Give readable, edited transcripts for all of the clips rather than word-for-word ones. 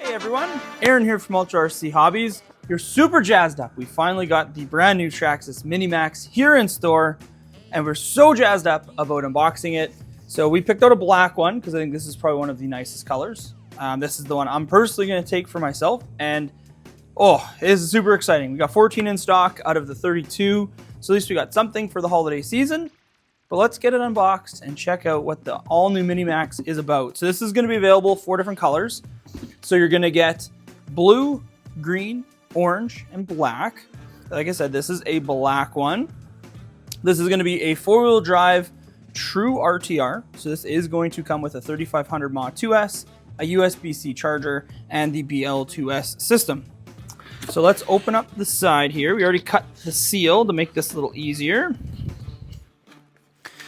Hey everyone, Aaron here from Ultra RC Hobbies. You're super jazzed up. We finally got the brand new Traxxas Mini Maxx here in store, and we're so jazzed up about unboxing it. So we picked out a black one because I think this is probably one of the nicest colors. This is the one I'm personally going to take for myself, and oh, it is super exciting. We got 14 in stock out of the 32, so at least we got something for the holiday season. But let's get it unboxed and check out what the all-new Mini Maxx is about. So this is going to be available 4 different colors. So you're going to get blue, green, orange, and black. Like I said, this is a black one. This is going to be a 4-wheel drive true RTR. So this is going to come with a 3500 mAh 2S, a USB-C charger, and the BL2S system. So let's open up the side here. We already cut the seal to make this a little easier.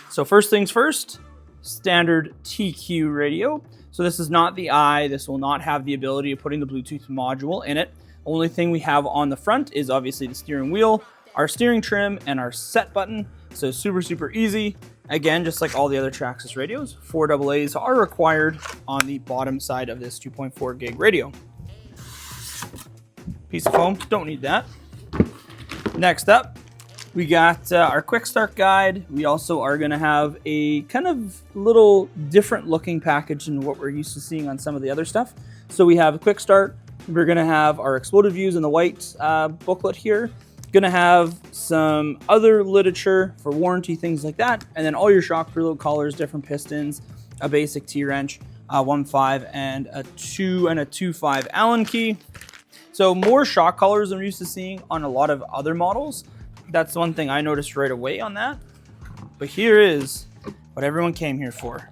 So first things first, standard TQ radio. So this is not the i. This will not have the ability of putting the Bluetooth module in it. Only thing we have on the front is obviously the steering wheel, our steering trim, and our set button. So super, super easy. Again, just like all the other Traxxas radios, 4 AA's are required on the bottom side of this 2.4 gig radio. Piece of foam, don't need that. Next up, we got our quick start guide. We also are going to have a kind of little different looking package than what we're used to seeing on some of the other stuff. So we have a quick start. We're going to have our exploded views in the white booklet here. Going to have some other literature for warranty, things like that. And then all your shock preload collars, different pistons, a basic T-wrench, 1.5 and a 2 and a 2.5 Allen key. So more shock collars than we're used to seeing on a lot of other models. That's one thing I noticed right away on that. But here is what everyone came here for.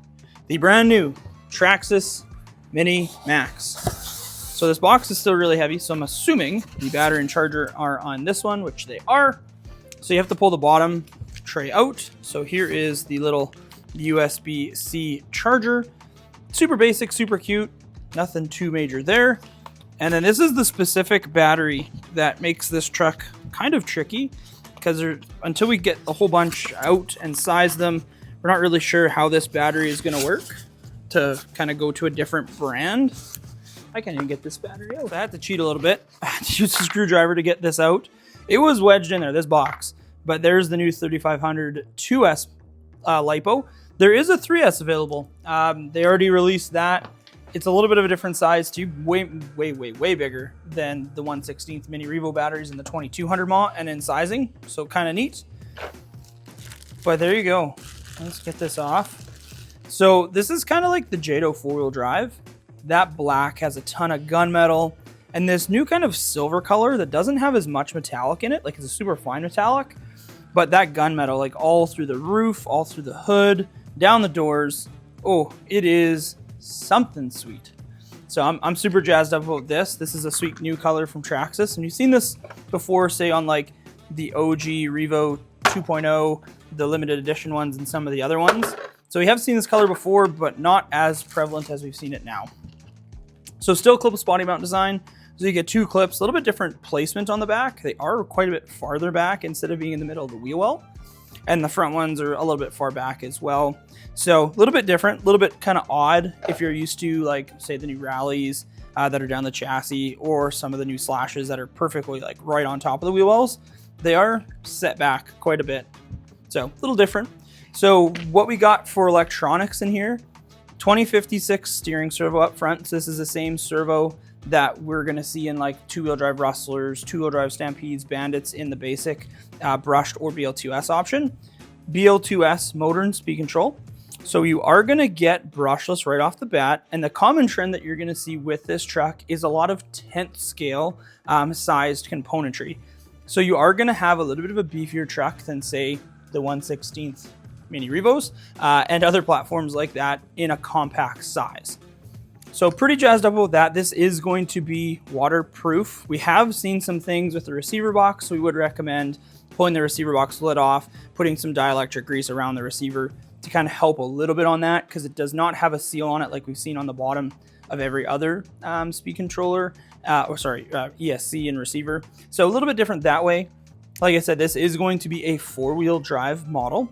The brand new Traxxas Mini Maxx. So this box is still really heavy, so I'm assuming the battery and charger are on this one, which they are. So you have to pull the bottom tray out. So here is the little USB-C charger. Super basic, super cute. Nothing too major there. And then this is the specific battery that makes this truck kind of tricky, because until we get a whole bunch out and size them, we're not really sure how this battery is going to work to kind of go to a different brand. I can't even get this battery out. I had to cheat a little bit. I had to use a screwdriver to get this out. It was wedged in there, this box. But there's the new 3500 2S LiPo. There is a 3S available. They already released that. It's a little bit of a different size too, way bigger than the 1/16 Mini Revo batteries and the 2200 mAh and in sizing, so kind of neat. But there you go. Let's get this off. So this is kind of like the Jado 4-wheel drive. That black has a ton of gunmetal, and this new kind of silver color that doesn't have as much metallic in it, like it's a super fine metallic, but that gunmetal, like all through the roof, all through the hood, down the doors. Oh, it is something sweet. So I'm super jazzed up about this. This is a sweet new color from Traxxas, and you've seen this before, say on like the OG Revo 2.0, the limited edition ones, and some of the other ones. So we have seen this color before, but not as prevalent as we've seen it now. So still clipless body mount design. So you get 2 clips, a little bit different placement on the back. They are quite a bit farther back instead of being in the middle of the wheel well. And the front ones are a little bit far back as well. So a little bit different, a little bit kind of odd if you're used to, like, say, the new rallies that are down the chassis, or some of the new slashes that are perfectly like right on top of the wheel wells. They are set back quite a bit. So a little different. So what we got for electronics in here, 2056 steering servo up front. So this is the same servo that we're going to see in like 2-wheel drive Rustlers, 2-wheel drive Stampedes, Bandits in the basic brushed or BL2S option. BL2S motor and speed control. So you are going to get brushless right off the bat. And the common trend that you're going to see with this truck is a lot of 10th scale sized componentry. So you are going to have a little bit of a beefier truck than, say, the 1/16 Mini Revos and other platforms like that in a compact size. So pretty jazzed up about that. This is going to be waterproof. We have seen some things with the receiver box, so we would recommend pulling the receiver box lid off, putting some dielectric grease around the receiver to kind of help a little bit on that, because it does not have a seal on it like we've seen on the bottom of every other speed controller, ESC and receiver. So a little bit different that way. Like I said, this is going to be a 4-wheel drive model.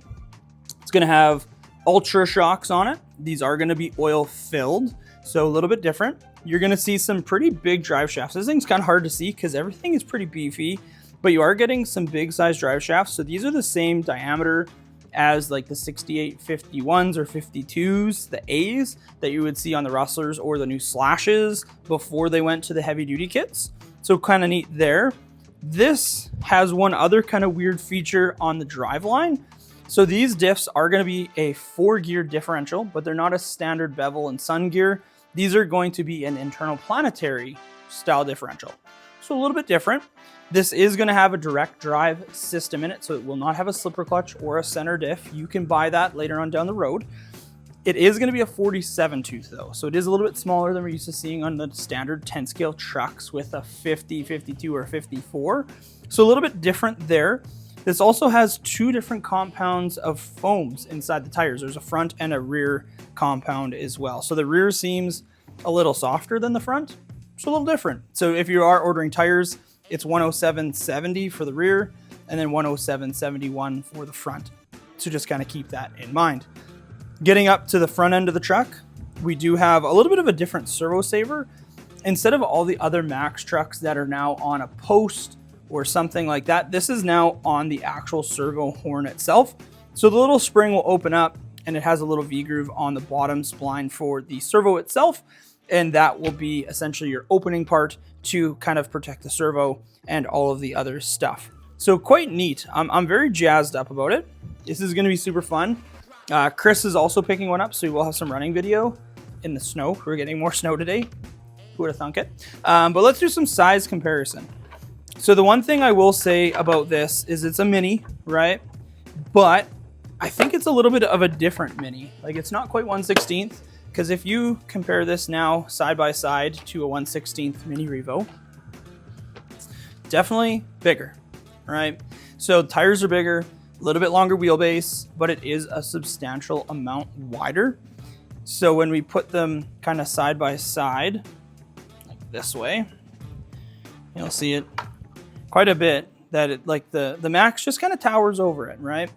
It's going to have Ultra shocks on it. These are going to be oil filled, so a little bit different. You're going to see some pretty big drive shafts. This thing's kind of hard to see because everything is pretty beefy, but you are getting some big size drive shafts. So these are the same diameter as like the 6851s or 52s, the A's that you would see on the Rustlers or the new Slashes before they went to the heavy duty kits. So kind of neat there. This has one other kind of weird feature on the driveline. So these diffs are going to be a 4-gear differential, but they're not a standard bevel and sun gear. These are going to be an internal planetary style differential. So a little bit different. This is going to have a direct drive system in it, so it will not have a slipper clutch or a center diff. You can buy that later on down the road. It is going to be a 47 tooth though, so it is a little bit smaller than we're used to seeing on the standard 10 scale trucks with a 50, 52, or 54. So a little bit different there. This also has 2 different compounds of foams inside the tires. There's a front and a rear compound as well. So the rear seems a little softer than the front. It's a little different. So if you are ordering tires, it's 107.70 for the rear and then 107.71 for the front. So just kind of keep that in mind. Getting up to the front end of the truck, we do have a little bit of a different servo saver. Instead of all the other Maxx trucks that are now on a post or something like that, this is now on the actual servo horn itself. So the little spring will open up and it has a little V-groove on the bottom spline for the servo itself. And that will be essentially your opening part to kind of protect the servo and all of the other stuff. So quite neat. I'm very jazzed up about it. This is going to be super fun. Chris is also picking one up, so we will have some running video in the snow. We're getting more snow today. Who would have thunk it? But let's do some size comparison. So the one thing I will say about this is it's a mini, right? But I think it's a little bit of a different mini. Like it's not quite 1/16th, because if you compare this now side by side to a 1/16th Mini Revo, definitely bigger, right? So tires are bigger, a little bit longer wheelbase, but it is a substantial amount wider. So when we put them kind of side by side, like this way, you'll see it quite a bit that it, like the Maxx just kind of towers over it, right?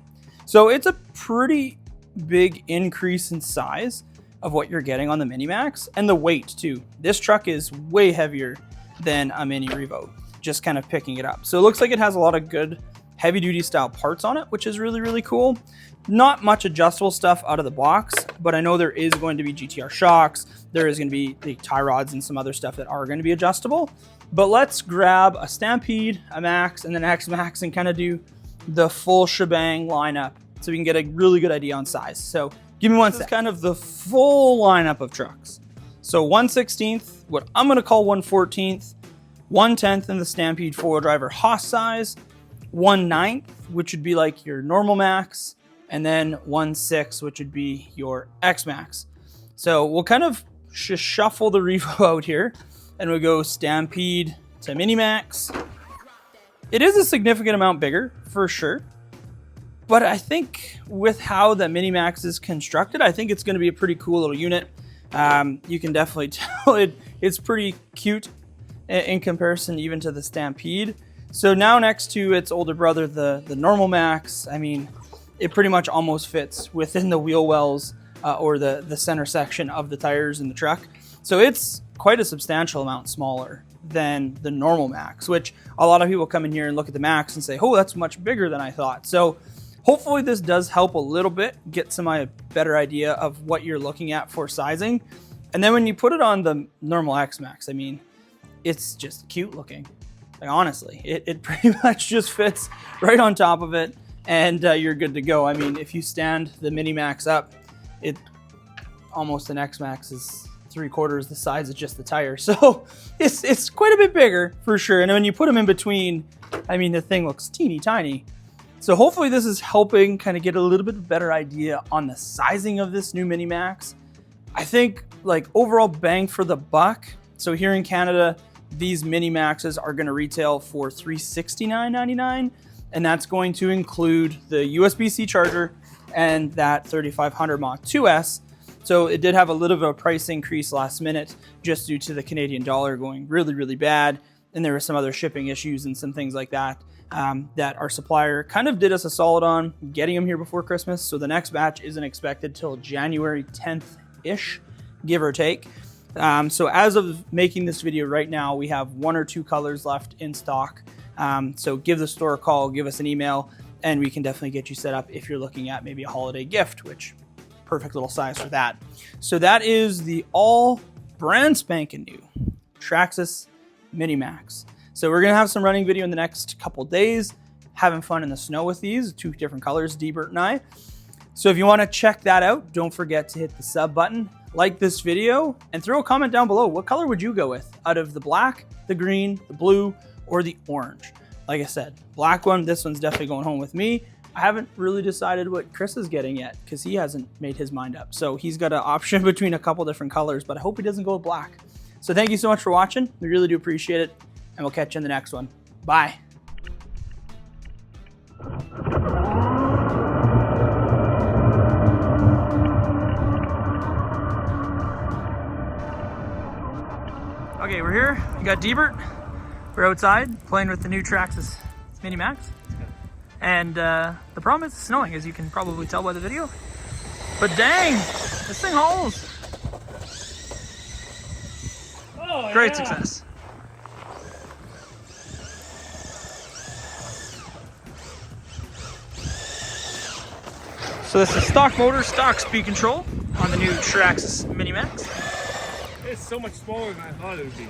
So it's a pretty big increase in size of what you're getting on the Mini Maxx, and the weight too. This truck is way heavier than a Mini Revo, just kind of picking it up. So it looks like it has a lot of good heavy duty style parts on it, which is really, really cool. Not much adjustable stuff out of the box, but I know there is going to be GTR shocks. There is going to be the tie rods and some other stuff that are going to be adjustable. But let's grab a Stampede, a Maxx, and an X-Maxx and kind of do the full shebang lineup so we can get a really good idea on size. So give me one sec. This is kind of the full lineup of trucks. So 1/16th, what I'm going to call 1/14th, 1/10th in the Stampede 4-wheel driver Haas size, 1/9th, which would be like your normal Maxx, and then 1/6th, which would be your X-Maxx. So we'll kind of just shuffle the Revo out here, and we'll go Stampede to Mini Maxx. It is a significant amount bigger, for sure. But I think with how the Mini Maxx is constructed, I think it's going to be a pretty cool little unit. You can definitely tell it's pretty cute in comparison even to the Stampede. So now next to its older brother, the normal Maxx, I mean, it pretty much almost fits within the wheel wells or the center section of the tires in the truck. So it's quite a substantial amount smaller than the normal Maxx, which a lot of people come in here and look at the Maxx and say, oh, that's much bigger than I thought. So hopefully this does help a little bit, get some better idea of what you're looking at for sizing. And then when you put it on the normal X-Maxx, I mean, it's just cute looking. Like, honestly, it pretty much just fits right on top of it, and you're good to go. I mean, if you stand the Mini Maxx up, it almost an X-Maxx is 3/4 the size of just the tire. So it's quite a bit bigger for sure. And when you put them in between, I mean, the thing looks teeny tiny. So hopefully this is helping kind of get a little bit better idea on the sizing of this new Mini Maxx. I think like overall bang for the buck. So here in Canada, these Mini Maxxes are going to retail for $369.99, and that's going to include the USB-C charger and that 3500 Mach 2S. So it did have a little bit of a price increase last minute just due to the Canadian dollar going really, really bad, and there were some other shipping issues and some things like that. that our supplier kind of did us a solid on getting them here before Christmas. So the next batch isn't expected till January 10th-ish, give or take. So as of making this video right now, we have 1 or 2 colors left in stock. So give the store a call, give us an email, and we can definitely get you set up if you're looking at maybe a holiday gift, which perfect little size for that. So that is the all brand spanking new Traxxas Mini Maxx. So we're gonna have some running video in the next couple days, having fun in the snow with these, 2 different colors, D-Bert and I. So if you wanna check that out, don't forget to hit the sub button, like this video, and throw a comment down below. What color would you go with out of the black, the green, the blue, or the orange? Like I said, black one, this one's definitely going home with me. I haven't really decided what Chris is getting yet because he hasn't made his mind up. So he's got an option between a couple different colors, but I hope he doesn't go with black. So thank you so much for watching. We really do appreciate it, and we'll catch you in the next one. Bye. Okay, we're here. We got D-Bert. We're outside playing with the new Traxxas Mini Maxx. And the problem is it's snowing, as you can probably tell by the video. But dang, this thing hauls. Oh, great yeah. success. So this is stock motor, stock speed control on the new Traxxas Mini Maxx. It's so much smaller than I thought it would be.